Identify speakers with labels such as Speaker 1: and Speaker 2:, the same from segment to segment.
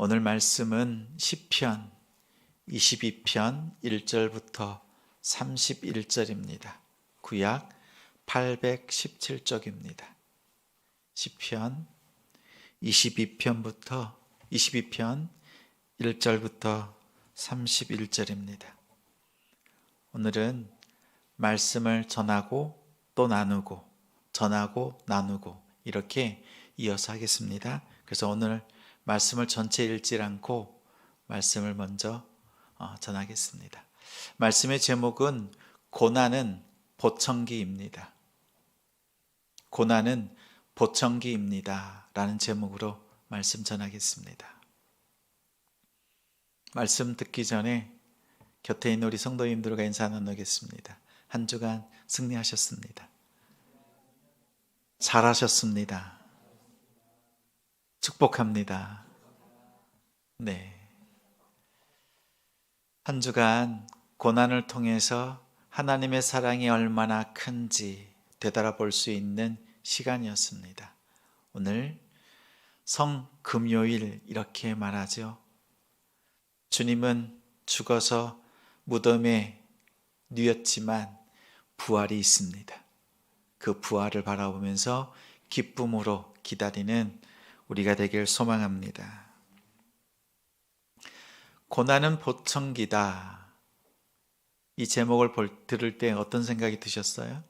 Speaker 1: 오늘 말씀은 시편 22편 1절부터 31절입니다. 구약 817쪽입니다. 시편 22편 1절부터 31절입니다. 오늘은 말씀을 전하고 또 나누고 전하고 나누고 이렇게 이어서 하겠습니다. 그래서 오늘 말씀을 전체 읽지 않고 말씀을 먼저 전하겠습니다. 말씀의 제목은 고난은 보청기입니다. 고난은 보청기입니다 라는 제목으로 말씀 전하겠습니다. 말씀 듣기 전에 곁에 있는 우리 성도님들과 인사 나누겠습니다. 한 주간 승리하셨습니다. 잘하셨습니다. 축복합니다. 네. 한 주간 고난을 통해서 하나님의 사랑이 얼마나 큰지 되돌아볼 수 있는 시간이었습니다. 오늘 성금요일 이렇게 말하죠. 주님은 죽어서 무덤에 누웠지만 부활이 있습니다. 그 부활을 바라보면서 기쁨으로 기다리는 우리가 되길 소망합니다. 고난은 보청기다. 이 제목을 들을 때 어떤 생각이 드셨어요?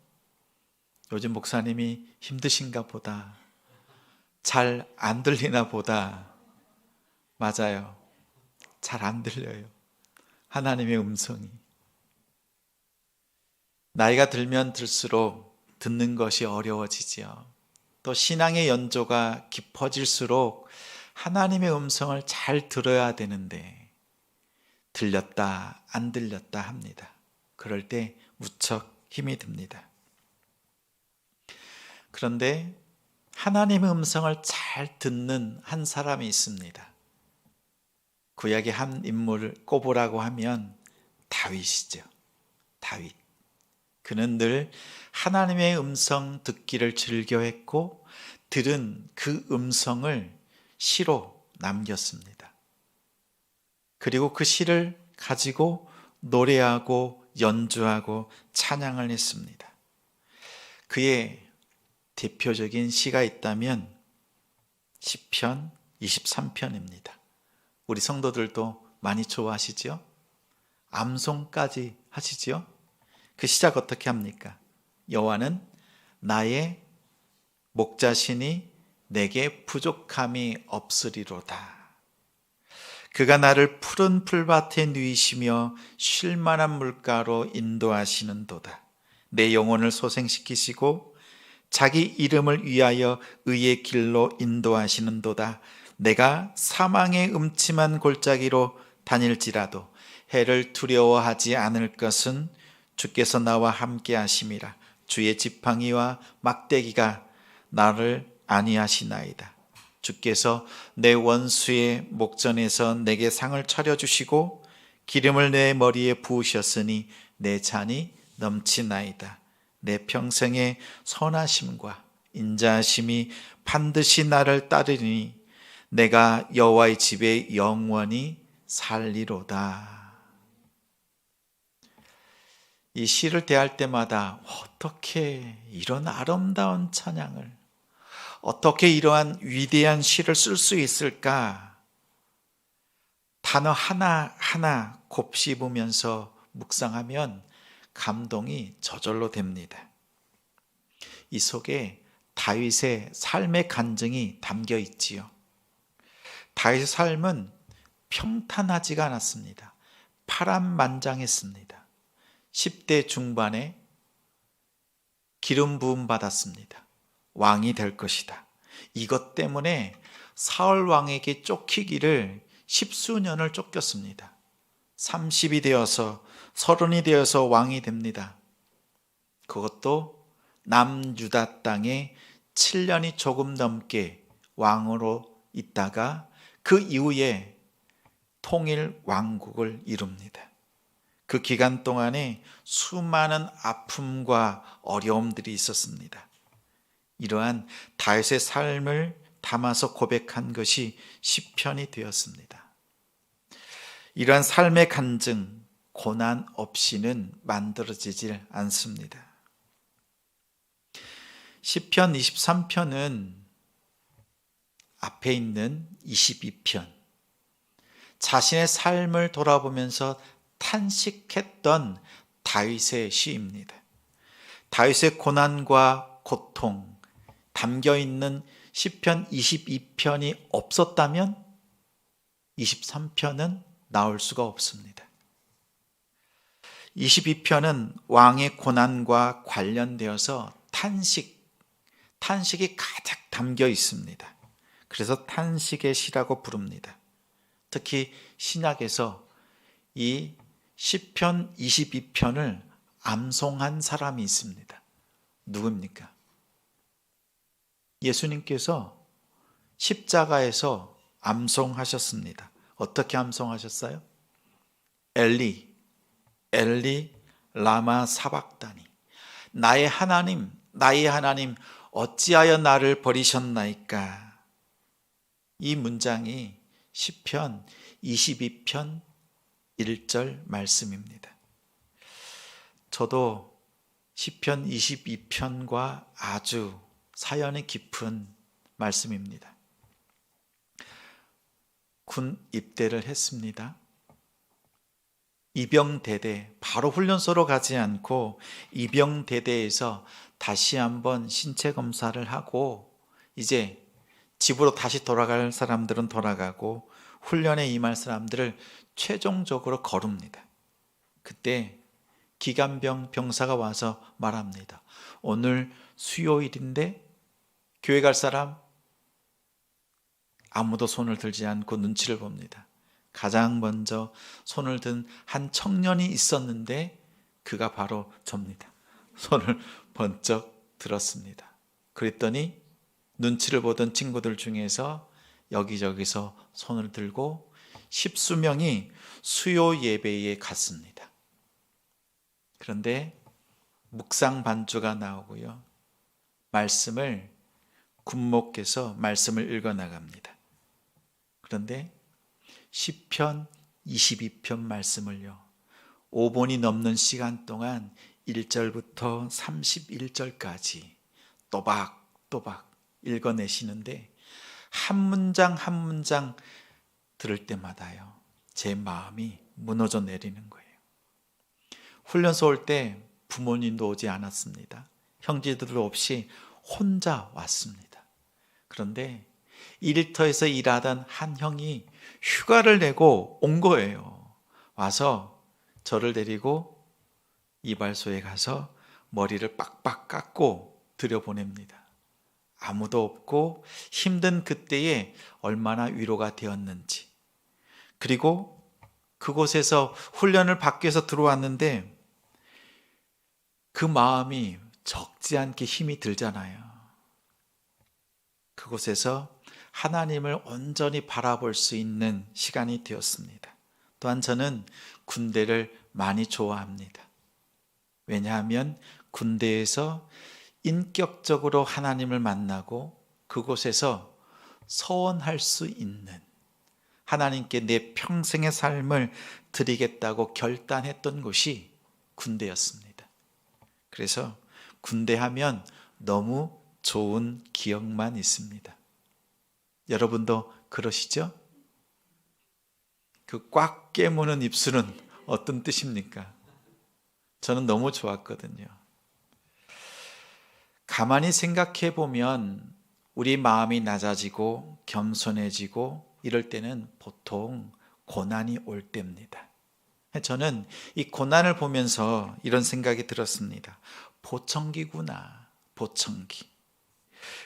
Speaker 1: 요즘 목사님이 힘드신가 보다. 잘 안 들리나 보다. 맞아요. 잘 안 들려요. 하나님의 음성이. 나이가 들면 들수록 듣는 것이 어려워지지요. 또 신앙의 연조가 깊어질수록 하나님의 음성을 잘 들어야 되는데 들렸다 안 들렸다 합니다. 그럴 때 무척 힘이 듭니다. 그런데 하나님의 음성을 잘 듣는 한 사람이 있습니다. 구약의 한 인물을 꼽으라고 하면 다윗이죠. 다윗. 그는 늘 하나님의 음성 듣기를 즐겨했고 들은 그 음성을 시로 남겼습니다. 그리고 그 시를 가지고 노래하고 연주하고 찬양을 했습니다. 그의 대표적인 시가 있다면 시편 23편입니다. 우리 성도들도 많이 좋아하시죠? 암송까지 하시죠? 그 시작 어떻게 합니까? 여호와는 나의 목자시니 내게 부족함이 없으리로다. 그가 나를 푸른 풀밭에 누이시며 쉴 만한 물가로 인도하시는도다. 내 영혼을 소생시키시고 자기 이름을 위하여 의의 길로 인도하시는도다. 내가 사망의 음침한 골짜기로 다닐지라도 해를 두려워하지 않을 것은 주께서 나와 함께 하심이라. 주의 지팡이와 막대기가 나를 안위하시나이다. 주께서 내 원수의 목전에서 내게 상을 차려주시고 기름을 내 머리에 부으셨으니 내 잔이 넘치나이다. 내 평생의 선하심과 인자하심이 반드시 나를 따르니 내가 여호와의 집에 영원히 살리로다. 이 시를 대할 때마다 어떻게 이런 아름다운 찬양을, 어떻게 이러한 위대한 시를 쓸 수 있을까? 단어 하나하나 곱씹으면서 묵상하면 감동이 저절로 됩니다. 이 속에 다윗의 삶의 간증이 담겨 있지요. 다윗의 삶은 평탄하지가 않았습니다. 파란만장했습니다. 10대 중반에 기름 부음 받았습니다. 왕이 될 것이다. 이것 때문에 사울 왕에게 쫓기기를 10수년을 쫓겼습니다. 30이 되어서 30이 되어서 왕이 됩니다. 그것도 남유다 땅에 7년이 조금 넘게 왕으로 있다가 그 이후에 통일 왕국을 이룹니다. 그 기간 동안에 수많은 아픔과 어려움들이 있었습니다. 이러한 다윗의 삶을 담아서 고백한 것이 시편이 되었습니다. 이러한 삶의 간증, 고난 없이는 만들어지질 않습니다. 시편 23편은 앞에 있는 22편, 자신의 삶을 돌아보면서 탄식했던 다윗의 시입니다. 다윗의 고난과 고통 담겨있는 시편 22편이 없었다면 23편은 나올 수가 없습니다. 22편은 왕의 고난과 관련되어서 탄식이 가득 담겨 있습니다. 그래서 탄식의 시라고 부릅니다. 특히 신약에서 이 시편 22편을 암송한 사람이 있습니다. 누굽니까? 예수님께서 십자가에서 암송하셨습니다. 어떻게 암송하셨어요? 엘리, 엘리, 라마 사박다니. 나의 하나님, 나의 하나님, 어찌하여 나를 버리셨나이까? 이 문장이 시편 22편 1절 말씀입니다. 저도 시편 22편과 아주 사연이 깊은 말씀입니다. 군 입대를 했습니다. 이병대대, 바로 훈련소로 가지 않고 이병대대에서 다시 한번 신체 검사를 하고 이제 집으로 다시 돌아갈 사람들은 돌아가고 훈련에 임할 사람들을 최종적으로 거룹니다. 그때 기관병 병사가 와서 말합니다. 오늘 수요일인데 교회 갈 사람? 아무도 손을 들지 않고 눈치를 봅니다. 가장 먼저 손을 든 한 청년이 있었는데 그가 바로 접니다. 손을 번쩍 들었습니다. 그랬더니 눈치를 보던 친구들 중에서 여기저기서 손을 들고 십수명이 수요 예배에 갔습니다. 그런데 묵상 반주가 나오고요. 말씀을 군목께서 말씀을 읽어 나갑니다. 그런데 시편 22편 말씀을요. 5분이 넘는 시간 동안 1절부터 31절까지 또박또박 읽어내시는데 한 문장 한 문장 들을 때마다요. 제 마음이 무너져 내리는 거예요. 훈련소 올 때 부모님도 오지 않았습니다. 형제들 없이 혼자 왔습니다. 그런데 일터에서 일하던 한 형이 휴가를 내고 온 거예요. 와서 저를 데리고 이발소에 가서 머리를 빡빡 깎고 들여보냅니다. 아무도 없고 힘든 그때에 얼마나 위로가 되었는지. 그리고 그곳에서 훈련을 받기 위해서 들어왔는데 그 마음이 적지 않게 힘이 들잖아요. 그곳에서 하나님을 온전히 바라볼 수 있는 시간이 되었습니다. 또한 저는 군대를 많이 좋아합니다. 왜냐하면 군대에서 인격적으로 하나님을 만나고 그곳에서 서원할 수 있는, 하나님께 내 평생의 삶을 드리겠다고 결단했던 곳이 군대였습니다. 그래서 군대 하면 너무 좋은 기억만 있습니다. 여러분도 그러시죠? 그 꽉 깨무는 입술은 어떤 뜻입니까? 저는 너무 좋았거든요. 가만히 생각해 보면 우리 마음이 낮아지고 겸손해지고 이럴 때는 보통 고난이 올 때입니다. 저는 이 고난을 보면서 이런 생각이 들었습니다. 보청기구나, 보청기.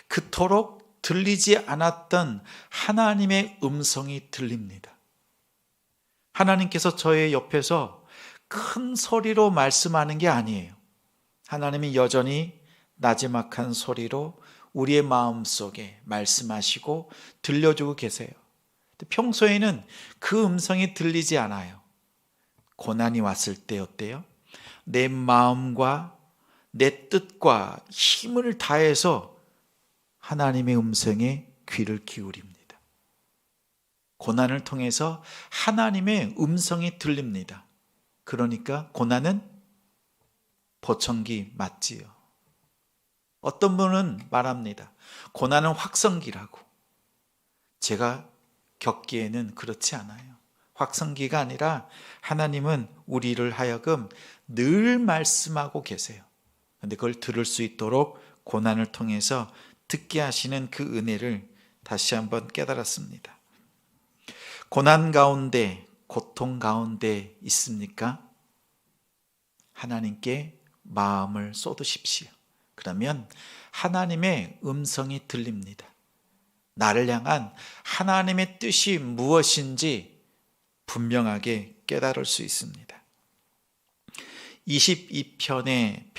Speaker 1: 그토록 들리지 않았던 하나님의 음성이 들립니다. 하나님께서 저의 옆에서 큰 소리로 말씀하는 게 아니에요. 하나님이 여전히 나지막한 소리로 우리의 마음속에 말씀하시고 들려주고 계세요. 평소에는 그 음성이 들리지 않아요. 고난이 왔을 때 어때요? 내 마음과 내 뜻과 힘을 다해서 하나님의 음성에 귀를 기울입니다. 고난을 통해서 하나님의 음성이 들립니다. 그러니까 고난은 보청기 맞지요. 어떤 분은 말합니다. 고난은 확성기라고. 제가 겪기에는 그렇지 않아요. 확성기가 아니라 하나님은 우리를 하여금 늘 말씀하고 계세요. 그런데 그걸 들을 수 있도록 고난을 통해서 듣게 하시는 그 은혜를 다시 한번 깨달았습니다. 고난 가운데, 고통 가운데 있습니까? 하나님께 마음을 쏟으십시오. 그러면 하나님의 음성이 들립니다. 나를 향한 하나님의 뜻이 무엇인지 분명하게 깨달을 수 있습니다. 22편의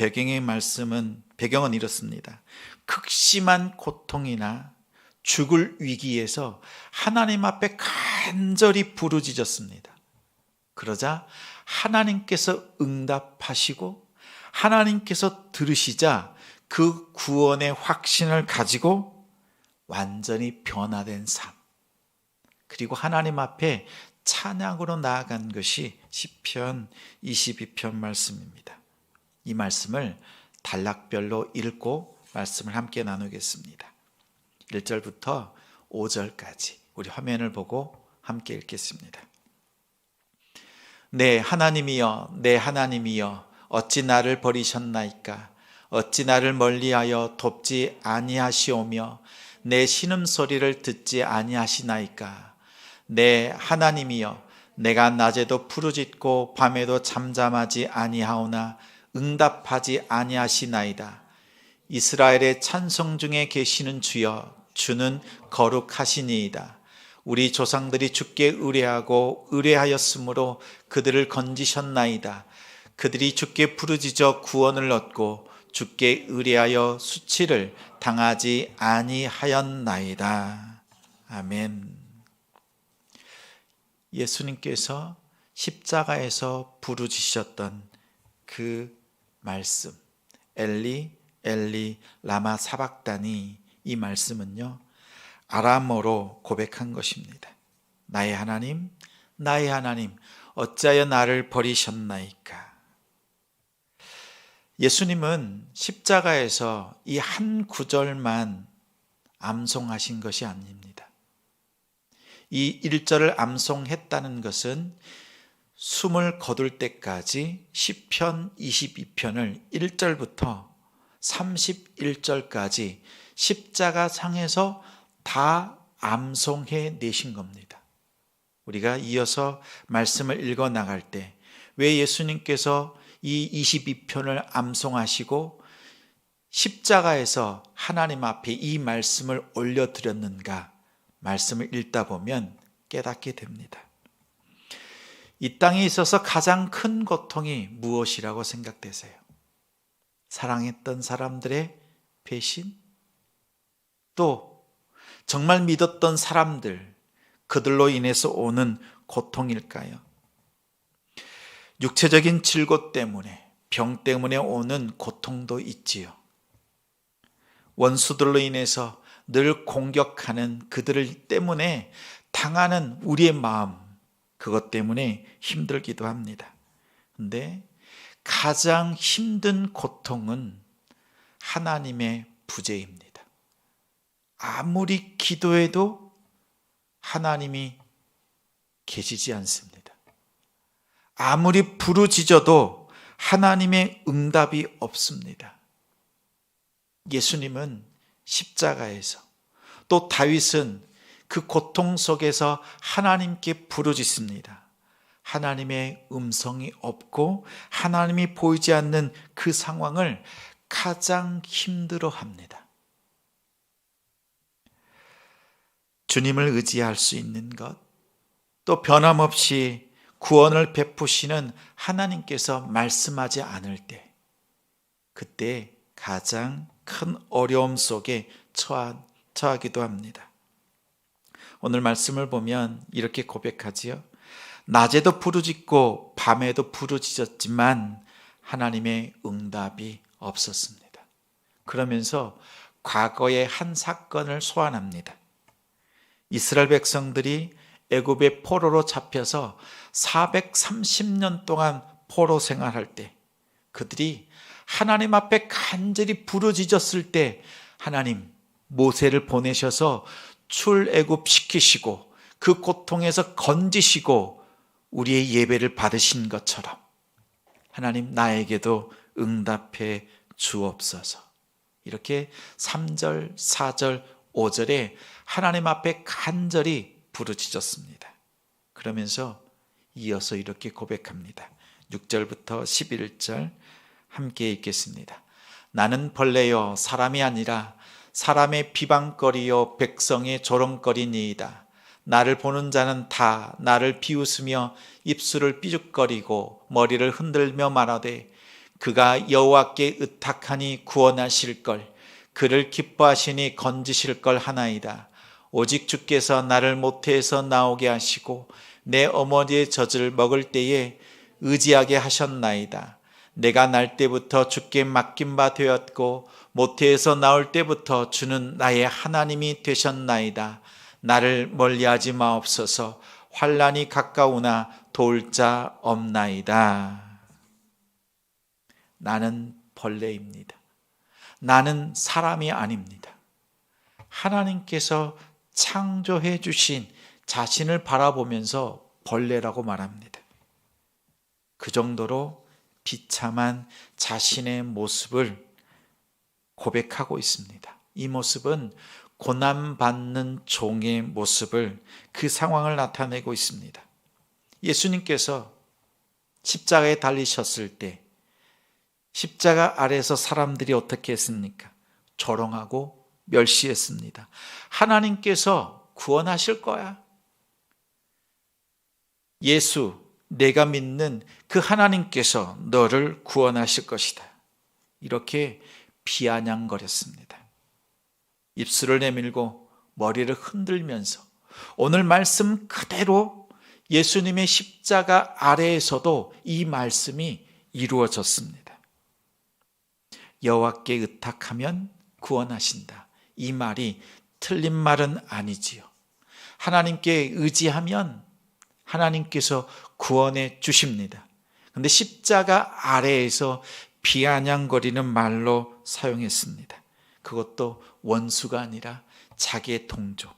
Speaker 1: 배경은 이렇습니다. 극심한 고통이나 죽을 위기에서 하나님 앞에 간절히 부르짖었습니다. 그러자 하나님께서 응답하시고 하나님께서 들으시자 그 구원의 확신을 가지고 완전히 변화된 삶, 그리고 하나님 앞에 찬양으로 나아간 것이 시편 22편 말씀입니다. 이 말씀을 단락별로 읽고 말씀을 함께 나누겠습니다. 1절부터 5절까지 우리 화면을 보고 함께 읽겠습니다. 내 하나님이여, 내 하나님이여, 어찌 나를 버리셨나이까? 어찌 나를 멀리하여 돕지 아니하시오며 내 신음소리를 듣지 아니하시나이까? 내 하나님이여, 내가 낮에도 부르짖고 밤에도 잠잠하지 아니하오나 응답하지 아니하시나이다. 이스라엘의 찬송 중에 계시는 주여, 주는 거룩하시니이다. 우리 조상들이 주께 의뢰하고 의뢰하였으므로 그들을 건지셨나이다. 그들이 주께 부르짖어 구원을 얻고 주께 의뢰하여 수치를 당하지 아니하였나이다. 아멘. 예수님께서 십자가에서 부르짖으셨던 그 말씀, 엘리 엘리 라마 사박다니, 이 말씀은요 아람어로 고백한 것입니다. 나의 하나님, 나의 하나님, 어찌하여 나를 버리셨나이까? 예수님은 십자가에서 이 한 구절만 암송하신 것이 아닙니다. 이 1절을 암송했다는 것은 숨을 거둘 때까지 시편 22편을 1절부터 31절까지 십자가 상에서 다 암송해 내신 겁니다. 우리가 이어서 말씀을 읽어 나갈 때 왜 예수님께서 이 22편을 암송하시고 십자가에서 하나님 앞에 이 말씀을 올려드렸는가, 말씀을 읽다 보면 깨닫게 됩니다. 이 땅에 있어서 가장 큰 고통이 무엇이라고 생각되세요? 사랑했던 사람들의 배신? 또 정말 믿었던 사람들, 그들로 인해서 오는 고통일까요? 육체적인 질고 때문에, 병 때문에 오는 고통도 있지요. 원수들로 인해서 늘 공격하는 그들 때문에 당하는 우리의 마음, 그것 때문에 힘들기도 합니다. 그런데 가장 힘든 고통은 하나님의 부재입니다. 아무리 기도해도 하나님이 계시지 않습니다. 아무리 부르짖어도 하나님의 응답이 없습니다. 예수님은 십자가에서, 또 다윗은 그 고통 속에서 하나님께 부르짖습니다. 하나님의 음성이 없고 하나님이 보이지 않는 그 상황을 가장 힘들어합니다. 주님을 의지할 수 있는 것, 또 변함없이 구원을 베푸시는 하나님께서 말씀하지 않을 때, 그때 가장 큰 어려움 속에 처하기도 합니다. 오늘 말씀을 보면 이렇게 고백하지요. 낮에도 부르짖고 밤에도 부르짖었지만 하나님의 응답이 없었습니다. 그러면서 과거의 한 사건을 소환합니다. 이스라엘 백성들이 애굽의 포로로 잡혀서 430년 동안 포로 생활할 때 그들이 하나님 앞에 간절히 부르짖었을 때 하나님 모세를 보내셔서 출애굽 시키시고 그 고통에서 건지시고 우리의 예배를 받으신 것처럼 하나님 나에게도 응답해 주옵소서. 이렇게 3절, 4절, 5절에 하나님 앞에 간절히 부르짖었습니다. 그러면서 이어서 이렇게 고백합니다. 6절부터 11절 함께 읽겠습니다. 나는 벌레요 사람이 아니라 사람의 비방거리요 백성의 조롱거리니이다. 나를 보는 자는 다 나를 비웃으며 입술을 삐죽거리고 머리를 흔들며 말하되 그가 여호와께 의탁하니 구원하실 걸, 그를 기뻐하시니 건지실 걸 하나이다. 오직 주께서 나를 모태에서 나오게 하시고 내 어머니의 젖을 먹을 때에 의지하게 하셨나이다. 내가 날 때부터 주께 맡긴 바 되었고 모태에서 나올 때부터 주는 나의 하나님이 되셨나이다. 나를 멀리하지 마옵소서. 환난이 가까우나 도울 자 없나이다. 나는 벌레입니다. 나는 사람이 아닙니다. 하나님께서 창조해 주신 자신을 바라보면서 벌레라고 말합니다. 그 정도로 비참한 자신의 모습을 고백하고 있습니다. 이 모습은 고난받는 종의 모습을, 그 상황을 나타내고 있습니다. 예수님께서 십자가에 달리셨을 때 십자가 아래에서 사람들이 어떻게 했습니까? 조롱하고 멸시했습니다. 하나님께서 구원하실 거야. 예수, 내가 믿는 그 하나님께서 너를 구원하실 것이다. 이렇게 비아냥거렸습니다. 입술을 내밀고 머리를 흔들면서 오늘 말씀 그대로 예수님의 십자가 아래에서도 이 말씀이 이루어졌습니다. 여호와께 의탁하면 구원하신다. 이 말이 틀린 말은 아니지요. 하나님께 의지하면 하나님께서 구원해 주십니다. 그런데 십자가 아래에서 비아냥거리는 말로 사용했습니다. 그것도 원수가 아니라 자기의 동족,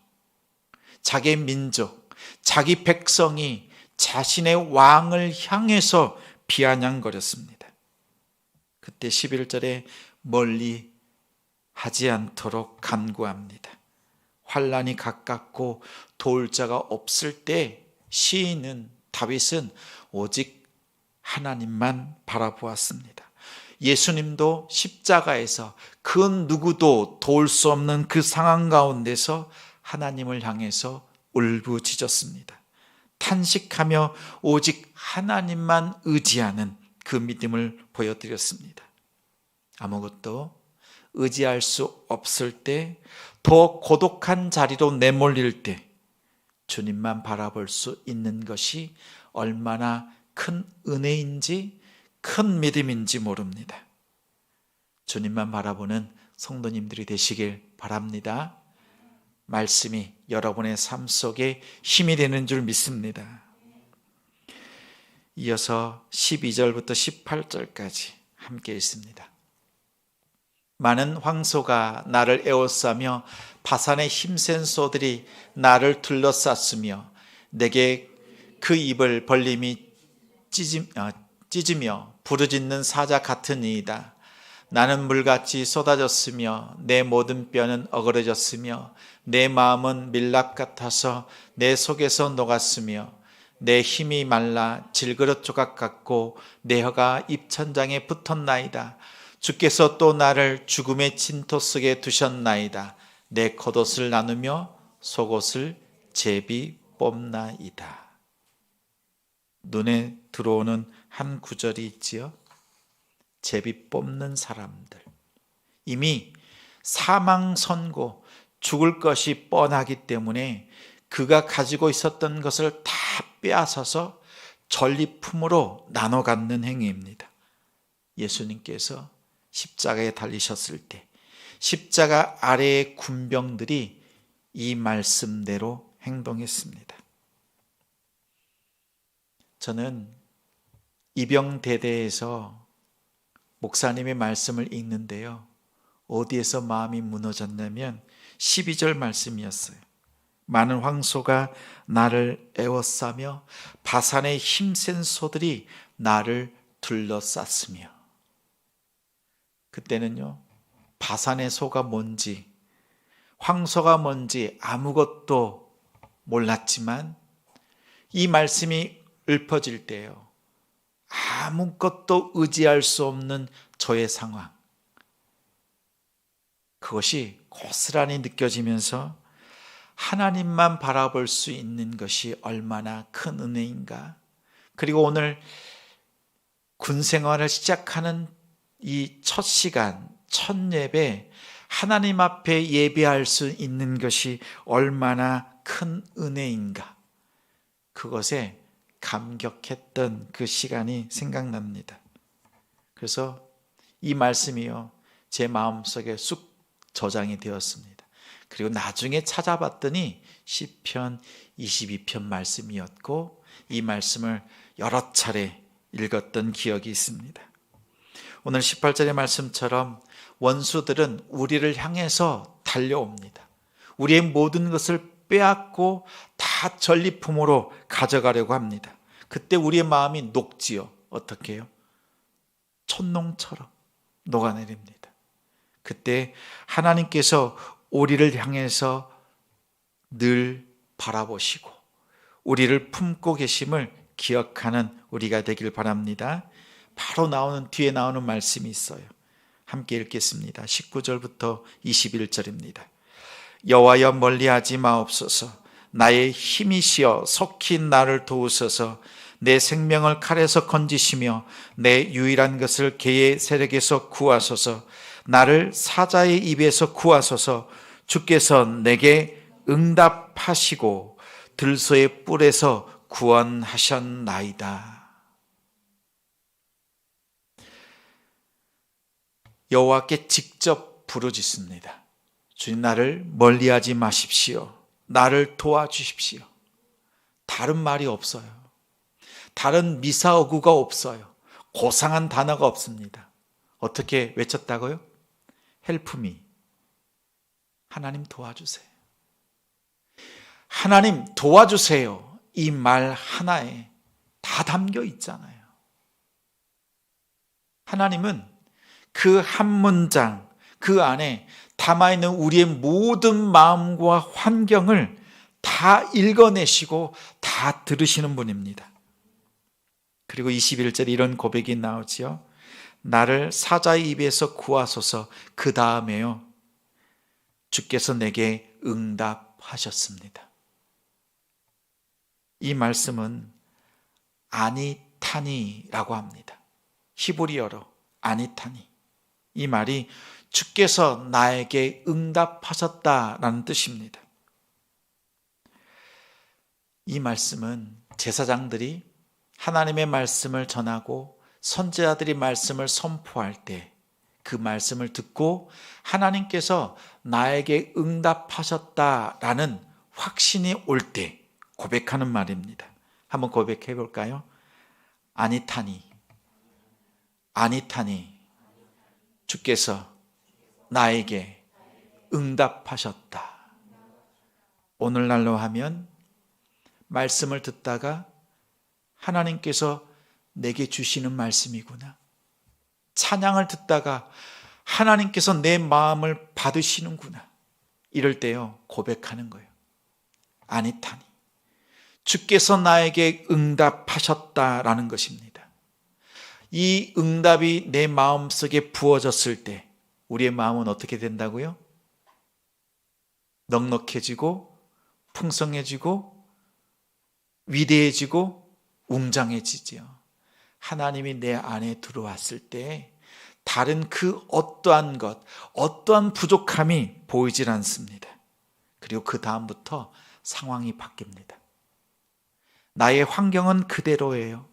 Speaker 1: 자기의 민족, 자기 백성이 자신의 왕을 향해서 비아냥거렸습니다. 그때 11절에 멀리 하지 않도록 간구합니다. 환난이 가깝고 도울 자가 없을 때 시인은 다윗은 오직 하나님만 바라보았습니다. 예수님도 십자가에서 그 누구도 도울 수 없는 그 상황 가운데서 하나님을 향해서 울부짖었습니다. 탄식하며 오직 하나님만 의지하는 그 믿음을 보여드렸습니다. 아무것도 의지할 수 없을 때, 더 고독한 자리로 내몰릴 때 주님만 바라볼 수 있는 것이 얼마나 큰 은혜인지, 큰 믿음인지 모릅니다. 주님만 바라보는 성도님들이 되시길 바랍니다. 말씀이 여러분의 삶 속에 힘이 되는 줄 믿습니다. 이어서 12절부터 18절까지 함께 읽습니다. 많은 황소가 나를 에워싸며 바산의 힘센 소들이 나를 둘러쌌으며 내게 그 입을 벌림이 찢으며 부르짖는 사자 같으니이다. 나는 물같이 쏟아졌으며 내 모든 뼈는 어그러졌으며 내 마음은 밀랍 같아서 내 속에서 녹았으며 내 힘이 말라 질그릇 조각 같고 내 혀가 입천장에 붙었나이다. 주께서 또 나를 죽음의 진토 속에 두셨나이다. 내 겉옷을 나누며 속옷을 제비 뽑나이다. 눈에 들어오는 한 구절이 있지요. 제비 뽑는 사람들. 이미 사망 선고, 죽을 것이 뻔하기 때문에 그가 가지고 있었던 것을 다 빼앗아서 전리품으로 나눠 갖는 행위입니다. 예수님께서 십자가에 달리셨을 때 십자가 아래의 군병들이 이 말씀대로 행동했습니다. 저는 이병대대에서 목사님의 말씀을 읽는데요, 어디에서 마음이 무너졌냐면 12절 말씀이었어요. 많은 황소가 나를 에워싸며 바산의 힘센 소들이 나를 둘러쌌으며. 그때는요, 바산의 소가 뭔지, 황소가 뭔지 아무것도 몰랐지만 이 말씀이 읊어질 때요, 아무것도 의지할 수 없는 저의 상황, 그것이 고스란히 느껴지면서 하나님만 바라볼 수 있는 것이 얼마나 큰 은혜인가. 그리고 오늘 군 생활을 시작하는 이 첫 시간, 첫 예배, 하나님 앞에 예배할 수 있는 것이 얼마나 큰 은혜인가. 그것에 감격했던 그 시간이 생각납니다. 그래서 이 말씀이요, 제 마음속에 쑥 저장이 되었습니다. 그리고 나중에 찾아봤더니 시편 22편 말씀이었고, 이 말씀을 여러 차례 읽었던 기억이 있습니다. 오늘 18절의 말씀처럼 원수들은 우리를 향해서 달려옵니다. 우리의 모든 것을 빼앗고 다 전리품으로 가져가려고 합니다. 그때 우리의 마음이 녹지요. 어떻게 해요? 촛농처럼 녹아내립니다. 그때 하나님께서 우리를 향해서 늘 바라보시고 우리를 품고 계심을 기억하는 우리가 되길 바랍니다. 바로 뒤에 나오는 말씀이 있어요. 함께 읽겠습니다. 19절부터 21절입니다. 여호와여, 멀리하지 마옵소서. 나의 힘이시여 속히 나를 도우소서. 내 생명을 칼에서 건지시며 내 유일한 것을 개의 세력에서 구하소서. 나를 사자의 입에서 구하소서. 주께서 내게 응답하시고 들소의 뿔에서 구원하셨나이다. 여호와께 직접 부르짖습니다. 주님, 나를 멀리하지 마십시오. 나를 도와주십시오. 다른 말이 없어요. 다른 미사어구가 없어요. 고상한 단어가 없습니다. 어떻게 외쳤다고요? Help me. 하나님 도와주세요. 하나님 도와주세요. 이 말 하나에 다 담겨 있잖아요. 하나님은 그 한 문장, 그 안에 담아있는 우리의 모든 마음과 환경을 다 읽어내시고 다 들으시는 분입니다. 그리고 21절에 이런 고백이 나오지요. 나를 사자의 입에서 구하소서. 그 다음에요, 주께서 내게 응답하셨습니다. 이 말씀은 아니타니라고 합니다. 히브리어로 아니타니. 이 말이 주께서 나에게 응답하셨다라는 뜻입니다. 이 말씀은 제사장들이 하나님의 말씀을 전하고 선지자들이 말씀을 선포할 때 그 말씀을 듣고 하나님께서 나에게 응답하셨다라는 확신이 올 때 고백하는 말입니다. 한번 고백해 볼까요? 아니타니, 아니타니, 주께서 나에게 응답하셨다. 오늘날로 하면 말씀을 듣다가 하나님께서 내게 주시는 말씀이구나. 찬양을 듣다가 하나님께서 내 마음을 받으시는구나. 이럴 때요, 고백하는 거예요. 아니타니, 주께서 나에게 응답하셨다라는 것입니다. 이 응답이 내 마음속에 부어졌을 때 우리의 마음은 어떻게 된다고요? 넉넉해지고 풍성해지고 위대해지고 웅장해지죠. 하나님이 내 안에 들어왔을 때 다른 그 어떠한 것, 어떠한 부족함이 보이질 않습니다. 그리고 그 다음부터 상황이 바뀝니다. 나의 환경은 그대로예요.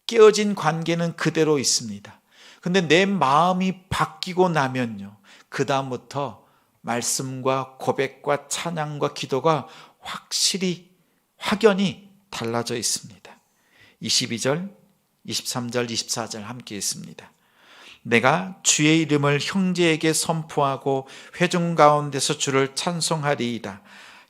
Speaker 1: 깨어진 관계는 그대로 있습니다. 근데 내 마음이 바뀌고 나면요, 그 다음부터 말씀과 고백과 찬양과 기도가 확연히 달라져 있습니다. 22절, 23절, 24절 함께 있습니다. 내가 주의 이름을 형제에게 선포하고 회중 가운데서 주를 찬송하리이다.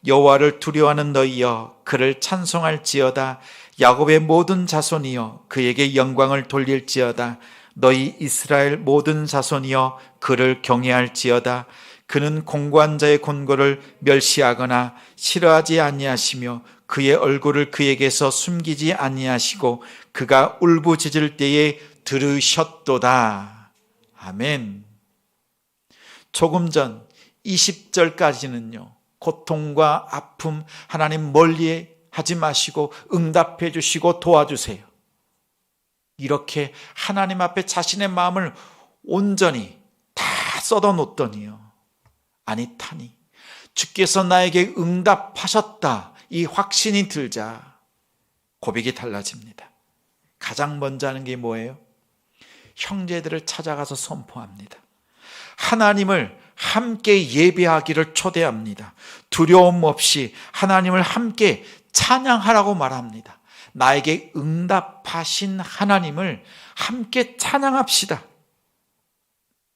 Speaker 1: 여호와를 두려워하는 너희여 그를 찬송할지어다. 야곱의 모든 자손이여 그에게 영광을 돌릴지어다. 너희 이스라엘 모든 자손이여 그를 경외할지어다. 그는 공고한 자의 곤고를 멸시하거나 싫어하지 아니하시며 그의 얼굴을 그에게서 숨기지 아니하시고 그가 울부짖을 때에 들으셨도다. 아멘. 조금 전 20절까지는요, 고통과 아픔 하나님 멀리 하지 마시고 응답해 주시고 도와주세요. 이렇게 하나님 앞에 자신의 마음을 온전히 다 쏟아놓더니요, 아니타니 주께서 나에게 응답하셨다, 이 확신이 들자 고백이 달라집니다. 가장 먼저 하는 게 뭐예요? 형제들을 찾아가서 선포합니다. 하나님을 함께 예배하기를 초대합니다. 두려움 없이 하나님을 함께 찬양하라고 말합니다. 나에게 응답하신 하나님을 함께 찬양합시다.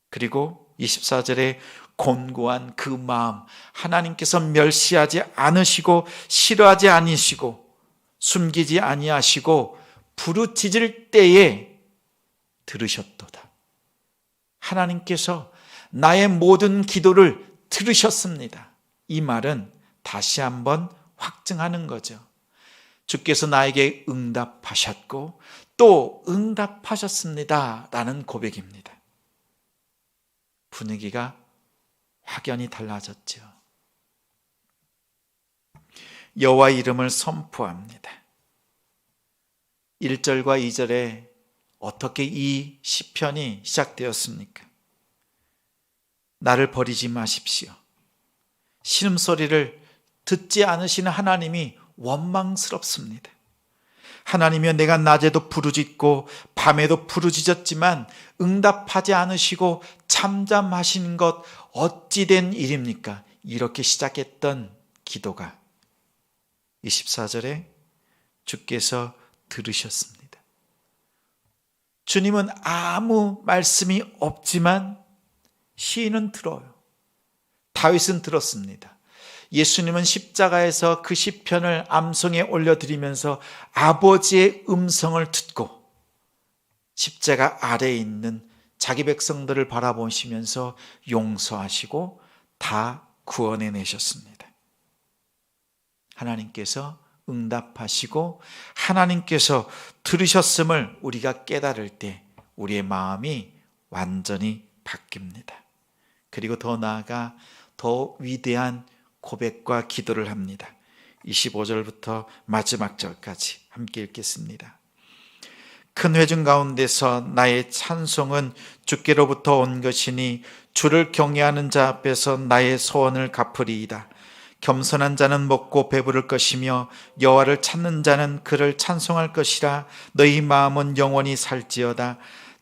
Speaker 1: 그리고 24절에 곤고한 그 마음, 하나님께서 멸시하지 않으시고 싫어하지 아니시고 숨기지 아니하시고 부르짖을 때에 들으셨도다. 하나님께서 나의 모든 기도를 들으셨습니다. 이 말은 다시 한번 확증하는 거죠. 주께서 나에게 응답하셨고 또 응답하셨습니다 라는 고백입니다. 분위기가 확연히 달라졌죠. 여호와 이름을 선포합니다. 1절과 2절에 어떻게 이 시편이 시작되었습니까? 나를 버리지 마십시오. 신음소리를 듣지 않으시는 하나님이 원망스럽습니다. 하나님이여 내가 낮에도 부르짖고 밤에도 부르짖었지만 응답하지 않으시고 잠잠하신 것 어찌 된 일입니까? 이렇게 시작했던 기도가 24절에 주께서 들으셨습니다. 주님은 아무 말씀이 없지만 시인은 들어요. 다윗은 들었습니다. 예수님은 십자가에서 그 시편을 암송에 올려드리면서 아버지의 음성을 듣고 십자가 아래에 있는 자기 백성들을 바라보시면서 용서하시고 다 구원해 내셨습니다. 하나님께서 응답하시고 하나님께서 들으셨음을 우리가 깨달을 때 우리의 마음이 완전히 바뀝니다. 그리고 더 나아가 더 위대한 고백과 기도를 합니다. 25절부터 마지막 절까지 함께 읽겠습니다. 큰 회중 가운데서 나의 찬송은 주께로부터 온 것이니 주를 경외하는 자 앞에서 나의 소원을 갚으리이다. 겸손한 자는 먹고 배부를 것이며 여호와를 찾는 자는 그를 찬송할 것이라. 너희 마음은 영원히 살지어다.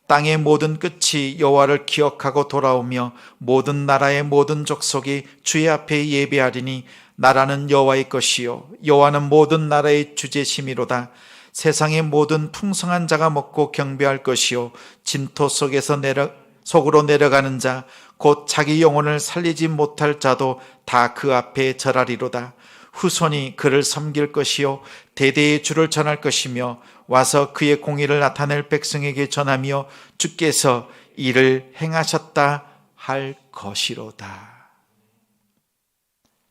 Speaker 1: 땅의 모든 끝이 여호와를 기억하고 돌아오며 모든 나라의 모든 족속이 주의 앞에 예배하리니 나라는 여호와의 것이요 여호와는 모든 나라의 주제심이로다. 세상의 모든 풍성한 자가 먹고 경배할 것이요 진토 속으로 내려가는 자 곧 자기 영혼을 살리지 못할 자도 다 그 앞에 절하리로다. 후손이 그를 섬길 것이요 대대의 주를 전할 것이며 와서 그의 공의를 나타낼 백성에게 전하며 주께서 이를 행하셨다 할 것이로다.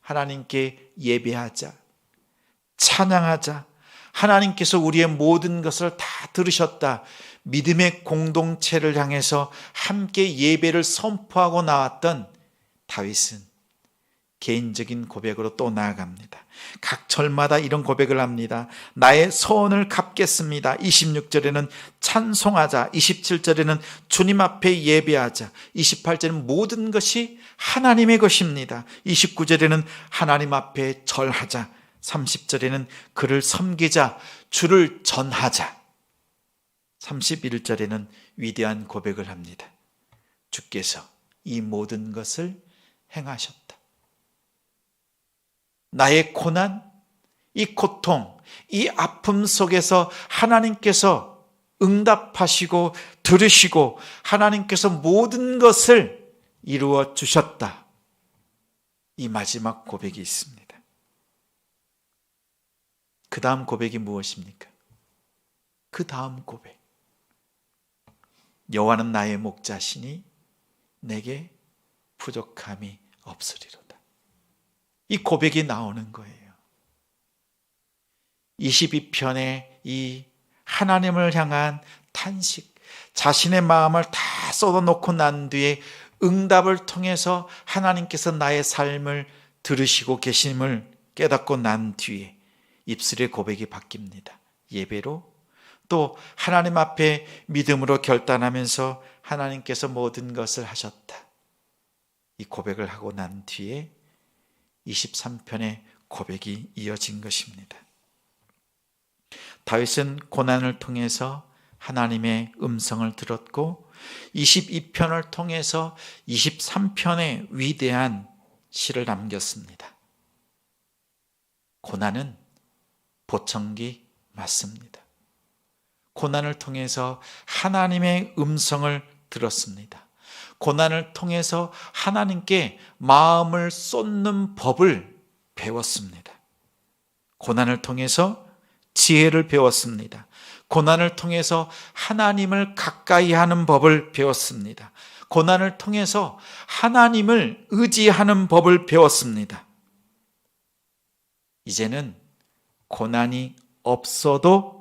Speaker 1: 하나님께 예배하자, 찬양하자. 하나님께서 우리의 모든 것을 다 들으셨다. 믿음의 공동체를 향해서 함께 예배를 선포하고 나왔던 다윗은 개인적인 고백으로 또 나아갑니다. 각 절마다 이런 고백을 합니다. 나의 소원을 갚겠습니다. 26절에는 찬송하자, 27절에는 주님 앞에 예배하자, 28절에는 모든 것이 하나님의 것입니다. 29절에는 하나님 앞에 절하자, 30절에는 그를 섬기자, 주를 전하자, 31절에는 위대한 고백을 합니다. 주께서 이 모든 것을 행하셨다. 나의 고난, 이 고통, 이 아픔 속에서 하나님께서 응답하시고 들으시고 하나님께서 모든 것을 이루어 주셨다. 이 마지막 고백이 있습니다. 그 다음 고백이 무엇입니까? 그 다음 고백. 여호와는 나의 목자시니 내게 부족함이 없으리로다. 이 고백이 나오는 거예요. 22편의 이 하나님을 향한 탄식, 자신의 마음을 다 쏟아놓고 난 뒤에 응답을 통해서 하나님께서 나의 삶을 들으시고 계심을 깨닫고 난 뒤에 입술의 고백이 바뀝니다. 예배로, 또 하나님 앞에 믿음으로 결단하면서 하나님께서 모든 것을 하셨다. 이 고백을 하고 난 뒤에 23편의 고백이 이어진 것입니다. 다윗은 고난을 통해서 하나님의 음성을 들었고 22편을 통해서 23편의 위대한 시를 남겼습니다. 고난은 보청기 맞습니다. 고난을 통해서 하나님의 음성을 들었습니다. 고난을 통해서 하나님께 마음을 쏟는 법을 배웠습니다. 고난을 통해서 지혜를 배웠습니다. 고난을 통해서 하나님을 가까이 하는 법을 배웠습니다. 고난을 통해서 하나님을 의지하는 법을 배웠습니다. 이제는 고난이 없어도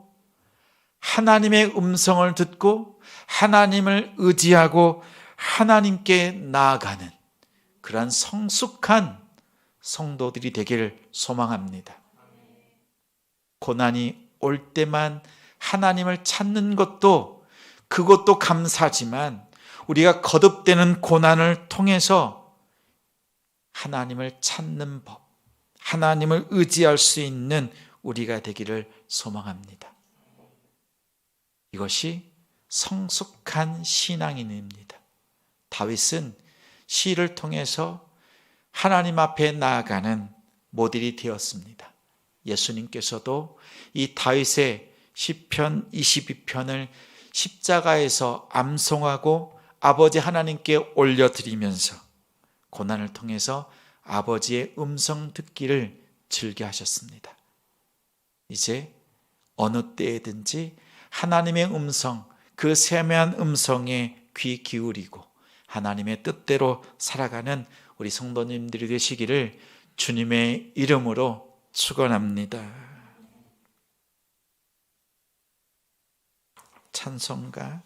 Speaker 1: 하나님의 음성을 듣고 하나님을 의지하고 하나님께 나아가는 그러한 성숙한 성도들이 되기를 소망합니다. 고난이 올 때만 하나님을 찾는 것도 그것도 감사하지만 우리가 거듭되는 고난을 통해서 하나님을 찾는 법, 하나님을 의지할 수 있는 우리가 되기를 소망합니다. 이것이 성숙한 신앙인입니다. 다윗은 시를 통해서 하나님 앞에 나아가는 모델이 되었습니다. 예수님께서도 이 다윗의 시편 22편을 십자가에서 암송하고 아버지 하나님께 올려드리면서 고난을 통해서 아버지의 음성 듣기를 즐겨 하셨습니다. 이제 어느 때에든지 하나님의 음성, 그 세미한 음성에 귀 기울이고 하나님의 뜻대로 살아가는 우리 성도님들이 되시기를 주님의 이름으로 축원합니다. 찬송가